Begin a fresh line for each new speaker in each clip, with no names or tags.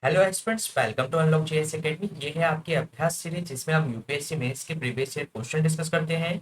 Hello aspirants, welcome to unlock JS academy. ये है आपकी अभ्यास सीरीज जिसमें हम यूपीएससी मेंस के प्रीवियस ईयर क्वेश्चन डिस्कस करते हैं।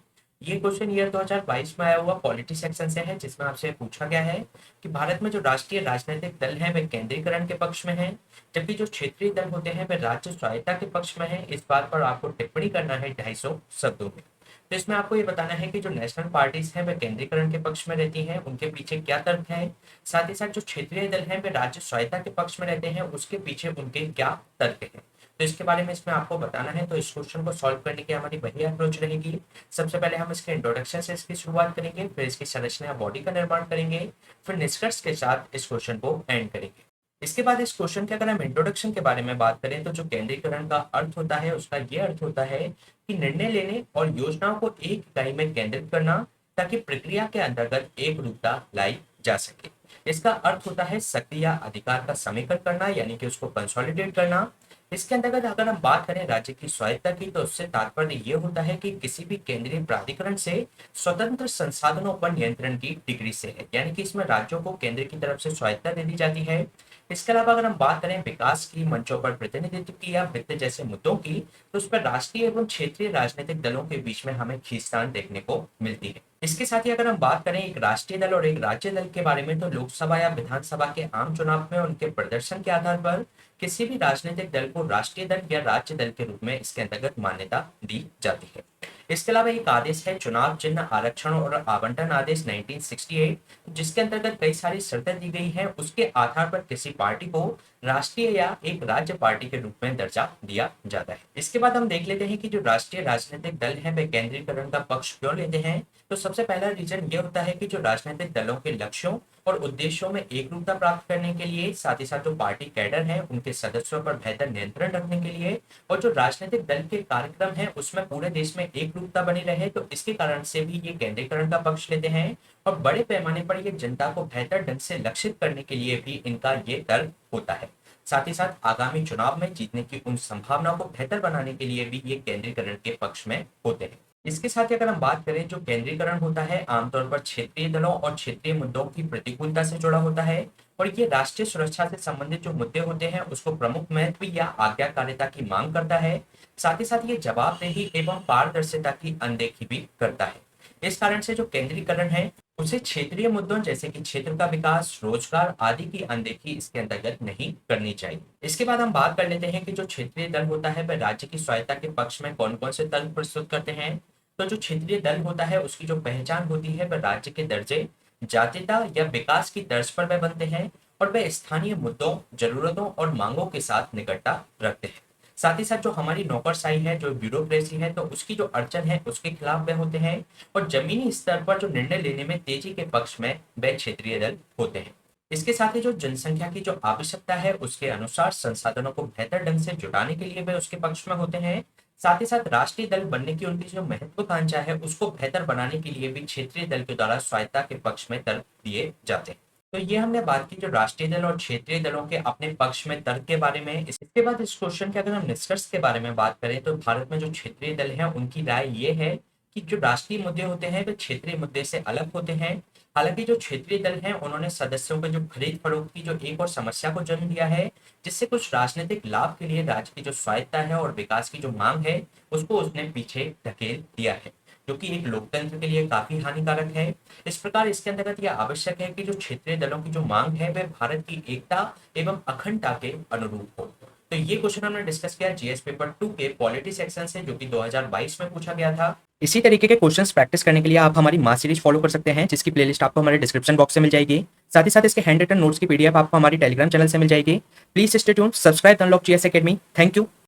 ये क्वेश्चन ईयर 2022 में आया हुआ पॉलिटी सेक्शन से है, जिसमें आपसे पूछा गया है कि भारत में जो राष्ट्रीय राजनीतिक दल हैं वे केंद्रीकरण के पक्ष में हैं, जबकि जो क्षेत्रीय दल होते हैं वे राज्य स्वायत्ता के पक्ष में हैं। इस बात पर आपको टिप्पणी करना है 250 शब्दों में। तो इसमें आपको ये बताना है कि जो नेशनल पार्टीज हैं वे केंद्रीकरण के पक्ष में रहती हैं, उनके पीछे क्या तर्क है। साथ ही साथ जो क्षेत्रीय दल हैं वे राज्य स्वायत्ता के पक्ष में रहते हैं, उसके पीछे उनके क्या तर्क हैं। तो इसके बारे में इसमें आपको बताना है। तो इस क्वेश्चन को सॉल्व करने की हमारी वही अप्रोच रहेगी। सबसे पहले हम इसके इंट्रोडक्शन से इसकी शुरुआत करेंगे, फिर इसकी संरचना या बॉडी का निर्माण करेंगे, फिर निष्कर्ष के साथ इस क्वेश्चन को एंड करेंगे। इसके बाद इस क्वेश्चन के अगर हम इंट्रोडक्शन के बारे में बात करें तो जो केंद्रीकरण का अर्थ होता है उसका ये अर्थ होता है कि निर्णय लेने और योजनाओं को एक इकाई में केंद्रित करना, ताकि प्रक्रिया के अंतर्गत एक रूपता लाई जा सके। इसका अर्थ होता है शक्ति या अधिकार का समीकरण करना, यानी कि उसको कंसोलिडेट करना। इसके अंतर्गत अगर हम बात करें राज्य की स्वायत्ता की, तो उससे तात्पर्य ये होता है कि किसी भी केंद्रीय प्राधिकरण से स्वतंत्र संसाधनों पर नियंत्रण की डिग्री से है, यानी कि इसमें राज्यों को केंद्र की तरफ से स्वायत्ता दे दी जाती है। इसके अलावा अगर हम बात करें विकास की, मंचों पर प्रतिनिधित्व की या वित्त जैसे मुद्दों की, तो उस पर राष्ट्रीय एवं क्षेत्रीय राजनीतिक दलों के बीच में हमें खींचतान देखने को मिलती है। इसके साथ ही अगर हम बात करें एक राष्ट्रीय दल और एक राज्य दल के बारे में, तो लोकसभा या विधानसभा के आम चुनाव में उनके प्रदर्शन के आधार पर किसी भी राजनीतिक दल को राष्ट्रीय दल या राज्य दल के रूप में इसके अंतर्गत मान्यता दी जाती है। इसके अलावा एक आदेश है चुनाव चिन्ह आरक्षण और आवंटन आदेश 1968, जिसके अंतर्गत कई सारी शर्तें दी गई हैं। उसके आधार पर किसी पार्टी को राष्ट्रीय या एक राज्य पार्टी के रूप में दर्जा दिया जाता है। इसके बाद हम देख लेते हैं कि जो राष्ट्रीय राजनीतिक दल है वे केंद्रीकरण का पक्ष क्यों लेते हैं। तो सबसे पहला रीजन ये होता है कि जो राजनीतिक दलों के लक्ष्यों और उद्देश्यों में एकरूपता प्राप्त करने के लिए, साथ ही साथ जो पार्टी कैडर है उनके सदस्यों पर बेहतर नियंत्रण रखने के लिए, और जो राजनीतिक दल के कार्यक्रम है उसमें पूरे देश में एकरूपता बनी रहे, तो इसके कारण से भी ये केंद्रीकरण का पक्ष लेते हैं। और बड़े पैमाने पर ये जनता को बेहतर ढंग से लक्षित करने के लिए भी इनका ये तर्क होता है। साथ ही साथ आगामी चुनाव में जीतने की उन संभावनाओं को बेहतर बनाने के लिए भी ये केंद्रीकरण के पक्ष में होते हैं। इसके साथ ही अगर हम बात करें, जो केंद्रीकरण होता है आमतौर पर क्षेत्रीय दलों और क्षेत्रीय मुद्दों की प्रतिकूलता से जुड़ा होता है, और ये राष्ट्रीय सुरक्षा से संबंधित जो मुद्दे होते हैं उसको प्रमुख महत्व या आज्ञाकारिता की मांग करता है। साथ ही साथ ये जवाबदेही एवं पारदर्शिता की अनदेखी भी करता है। इस कारण से जो केंद्रीकरण है उसे क्षेत्रीय मुद्दों जैसे कि क्षेत्र का विकास, रोजगार आदि की अनदेखी इसके अंतर्गत नहीं करनी चाहिए। इसके बाद हम बात कर लेते हैं कि जो क्षेत्रीय दल होता है वह राज्य की स्वायत्ता के पक्ष में कौन कौन से तर्क प्रस्तुत करते हैं। तो जो क्षेत्रीय दल होता है उसकी जो पहचान होती है वह राज्य के दर्जे, जातीयता या विकास की तर्ज पर वह बनते हैं, और वह स्थानीय मुद्दों, जरूरतों और मांगों के साथ निकटता रखते हैं। साथ ही साथ जो हमारी नौकरशाही है, जो ब्यूरोक्रेसी है, तो उसकी जो अड़चन है उसके खिलाफ वह होते हैं, और जमीनी स्तर पर जो निर्णय लेने में तेजी के पक्ष में वह क्षेत्रीय दल होते हैं। इसके साथ ही जो जनसंख्या की जो आवश्यकता है उसके अनुसार संसाधनों को बेहतर ढंग से जुटाने के लिए वह उसके पक्ष में होते हैं। साथ ही साथ राष्ट्रीय दल बनने की उनकी जो महत्वाकांक्षा है उसको बेहतर बनाने के लिए भी क्षेत्रीय दल के द्वारा स्वायत्ता के पक्ष में तर्क दिए जाते हैं। तो ये हमने बात की जो राष्ट्रीय दल और क्षेत्रीय दलों के अपने पक्ष में तर्क के बारे में। इसके बाद इस क्वेश्चन के अगर हम निष्कर्ष के बारे में बात करें, तो भारत में जो क्षेत्रीय दल हैं उनकी राय ये है कि जो राष्ट्रीय मुद्दे होते हैं वे क्षेत्रीय मुद्दे से अलग होते हैं। हालांकि जो क्षेत्रीय दल हैं उन्होंने सदस्यों के जो खरीद फरोख्त की जो एक और समस्या को जन्म दिया है, जिससे कुछ राजनीतिक लाभ के लिए राज्य की जो स्वायत्ता है और विकास की जो मांग है उसको उसने पीछे धकेल दिया है, जो कि एक लोकतंत्र के लिए काफी हानिकारक है। इस प्रकार इसके अंतर्गत यह आवश्यक है कि जो क्षेत्रीय दलों की जो मांग है वह भारत की एकता एवं अखंडता के अनुरूप हो। तो ये क्वेश्चन हमने डिस्कस किया जीएस पेपर 2 के पॉलिटी सेक्शन से, जो कि 2022 में पूछा गया था। इसी तरीके के क्वेश्चंस प्रैक्टिस करने के लिए आप हमारी मास सीरीज फॉलो कर सकते हैं, जिसकी प्लेलिस्ट आपको हमारे डिस्क्रिप्शन बॉक्स से मिल जाएगी। साथ ही साथ इसके हैंड रिटन नोट्स की पीडीएफ आपको हमारी टेलीग्राम चैनल से मिल जाएगी। Please stay tuned, subscribe unlock GS academy. Thank you.